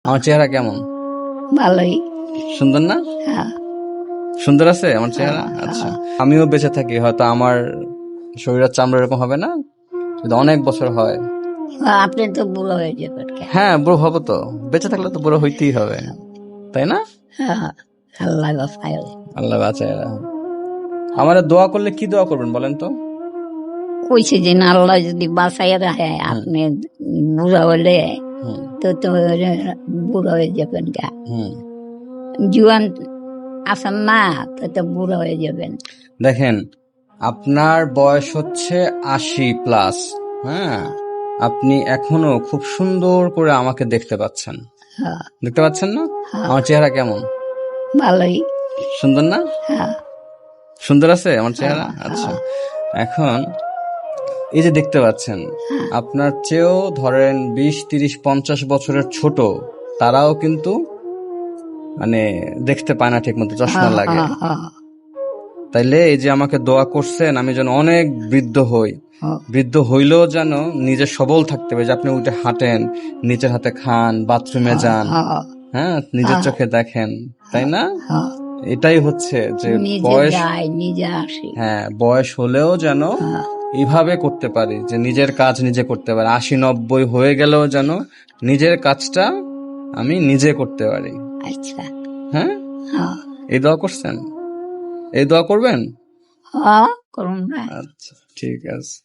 আমার চেহারা কেমন? ভালোই। সুন্দর না? হ্যাঁ, সুন্দর আছে আমার চেহারা? আচ্ছা, আমিও বেঁচে থাকি, হয়তো আমার শরীরের চামড়া এরকম হবে না, যদি অনেক বছর হয়। আপনি তো বুড়ো হয়ে যাবেন কেন? হ্যাঁ, বুড়ো হবো তো, বেঁচে থাকলে তো বুড়ো হইতেই হবে, তাই না? হ্যাঁ, আল্লাহ বাঁচায়। আল্লাহ বাঁচায় রাখুন। আমার দোয়া করলে কি দোয়া করবেন বলেন তো? কইছে যে না, আল্লাহ যদি বাঁচাই রাখে আপনি বুড়া হলে হুম তো বুড়ো হয়ে যাবেন গা। হুম জুয়ান আছেন না, তো বুড়ো হয়ে যাবেন। দেখেন, আপনার বয়স হচ্ছে 80+। হ্যাঁ, আপনি এখনো খুব সুন্দর করে আমাকে দেখতে পাচ্ছেন, হ্যাঁ, দেখতে পাচ্ছেন না? আমার চেহারা কেমন? ভালোই। সুন্দর না? হ্যাঁ, সুন্দর আছে আমার চেহারা? আচ্ছা, এখন এই যে দেখতে পাচ্ছেন, আপনার চেয়েও ধরেন 20, 30, 50 বছরের ছোট, তারাও কিন্তু মানে দেখতে পায় না ঠিক মতো, চশমা লাগে। তাইলে এই যে আমাকে দোয়া করছেন আমি যেন অনেক বৃদ্ধ হই, বৃদ্ধ হইলেও যেন নিজে সবল থাকতে হবে, যে আপনি উঠে হাঁটেন, নিজের হাতে খান, বাথরুমে যান, হ্যাঁ, নিজের চোখে দেখেন, তাই না? এটাই হচ্ছে যে নিজে বয়স, যায় নিজে আসে। হ্যাঁ, বয়স হলেও যেন এইভাবে করতে পারি, যে নিজের কাজ নিজে করতে পারি, 80, 90 হয়ে গেলেও যেন নিজের কাজটা আমি নিজে করতে পারি। আচ্ছা, হ্যাঁ, হ্যাঁ, এই দোয়া করছেন, এই দোয়া করবেন? হ্যাঁ, করুন না। আচ্ছা, ঠিক আছে।